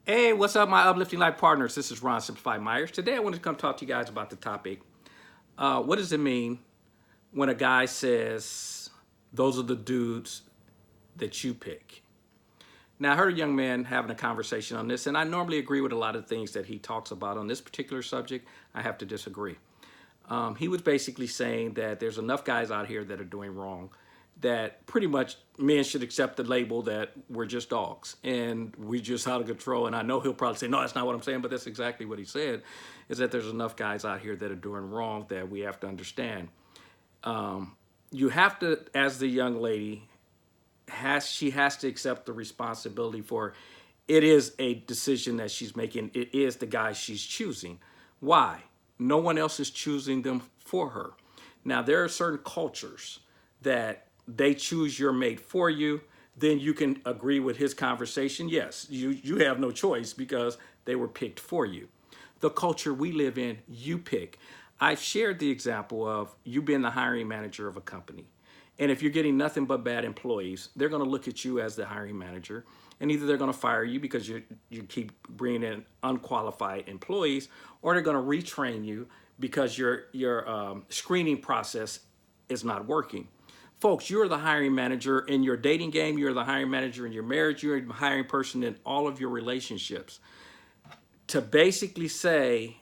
Hey, what's up, my uplifting life partners? This is Ron Simplified Myers. Today, I want to come talk to you guys about the topic. What does it mean when a guy says, "Those are the dudes that you pick"? Now, I heard a young man having a conversation on this, and I normally agree with a lot of things that he talks about on this particular subject. I have to disagree. He was basically saying that there's enough guys out here that are doing wrong that pretty much men should accept the label that we're just dogs and we just out of control. And I know he'll probably say, no, that's not what I'm saying, but that's exactly what he said, is that there's enough guys out here that are doing wrong that we have to understand. You have to, as the young lady, she has to accept the responsibility for it is a decision that she's making. It is the guy she's choosing. Why? No one else is choosing them for her. Now, there are certain cultures that they choose your mate for you. Then you can agree with his conversation. Yes, you have no choice because they were picked for you. The culture we live in, you pick. I've shared the example of you being the hiring manager of a company. And if you're getting nothing but bad employees, they're going to look at you as the hiring manager. And either they're going to fire you because you keep bringing in unqualified employees, or they're going to retrain you because your screening process is not working. Folks, you're the hiring manager in your dating game. You're the hiring manager in your marriage. You're the hiring person in all of your relationships. To basically say,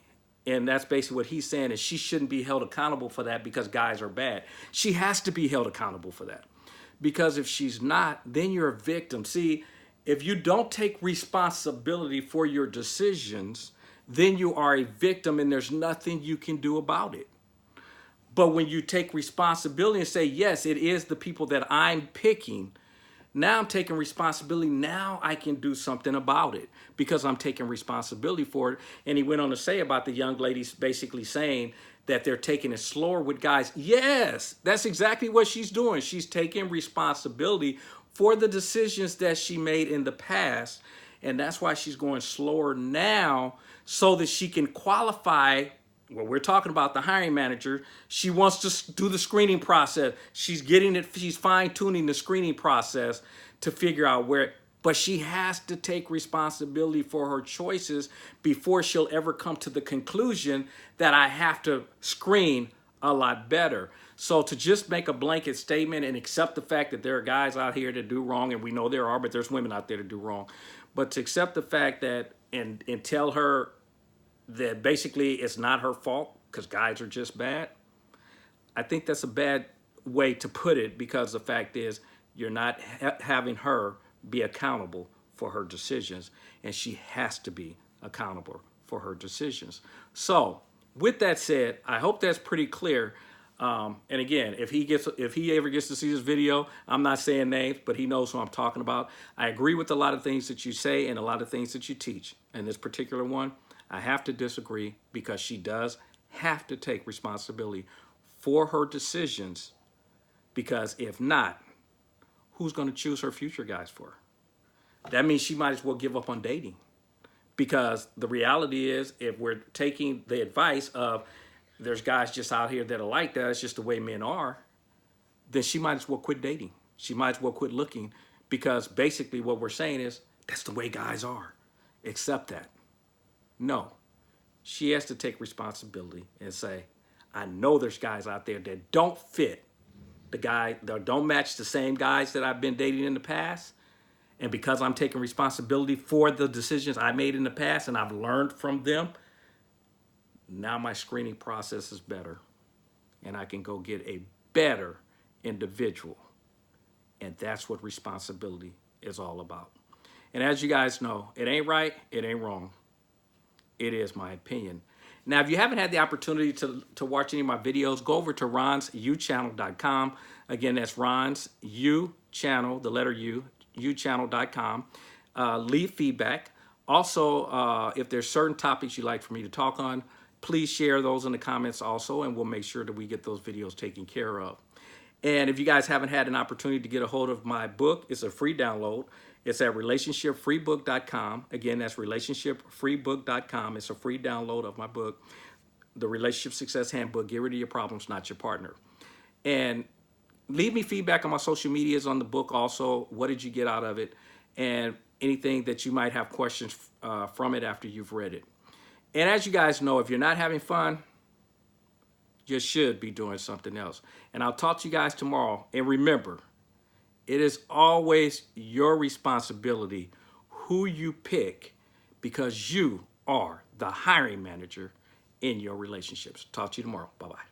and that's basically what he's saying, is she shouldn't be held accountable for that because guys are bad. She has to be held accountable for that. Because if she's not, then you're a victim. See, if you don't take responsibility for your decisions, then you are a victim and there's nothing you can do about it. But when you take responsibility and say, yes, it is the people that I'm picking, now I'm taking responsibility. Now I can do something about it because I'm taking responsibility for it. And he went on to say about the young ladies basically saying that they're taking it slower with guys. Yes, that's exactly what she's doing. She's taking responsibility for the decisions that she made in the past. And that's why she's going slower now so that she can qualify. Well, we're talking about the hiring manager. She wants to do the screening process. She's getting it, she's fine tuning the screening process to figure out where, but she has to take responsibility for her choices before she'll ever come to the conclusion that I have to screen a lot better. So to just make a blanket statement and accept the fact that there are guys out here that do wrong, and we know there are, but there's women out there that do wrong. But to accept the fact that and tell her that basically it's not her fault because guys are just bad, I think that's a bad way to put it because the fact is you're not having her be accountable for her decisions, and she has to be accountable for her decisions. So, with that said, I hope that's pretty clear. And again, if he ever gets to see this video, I'm not saying names, but he knows who I'm talking about. I agree with a lot of things that you say and a lot of things that you teach. And this particular one, I have to disagree because she does have to take responsibility for her decisions. Because if not, who's going to choose her future guys for her? That means she might as well give up on dating. Because the reality is, if we're taking the advice of there's guys just out here that are like that, it's just the way men are, then she might as well quit dating. She might as well quit looking because basically what we're saying is that's the way guys are. Accept that. No, she has to take responsibility and say, I know there's guys out there that don't fit the guy, that don't match the same guys that I've been dating in the past. And because I'm taking responsibility for the decisions I made in the past and I've learned from them, now my screening process is better. And I can go get a better individual. And that's what responsibility is all about. And as you guys know, it ain't right, it ain't wrong. It is my opinion. Now, if you haven't had the opportunity to watch any of my videos, go over to ronsuchannel.com. Again, that's Ron's U channel, the letter U, uchannel.com. Leave feedback. Also, if there's certain topics you'd like for me to talk on, please share those in the comments also, and we'll make sure that we get those videos taken care of. And if you guys haven't had an opportunity to get a hold of my book, it's a free download. It's at relationshipfreebook.com. Again, that's relationshipfreebook.com. It's a free download of my book, The Relationship Success Handbook. Get rid of your problems, not your partner. And leave me feedback on my social medias on the book also. What did you get out of it? And anything that you might have questions from it after you've read it. And as you guys know, if you're not having fun, you should be doing something else. And I'll talk to you guys tomorrow. And remember, it is always your responsibility who you pick, because you are the hiring manager in your relationships. Talk to you tomorrow. Bye-bye.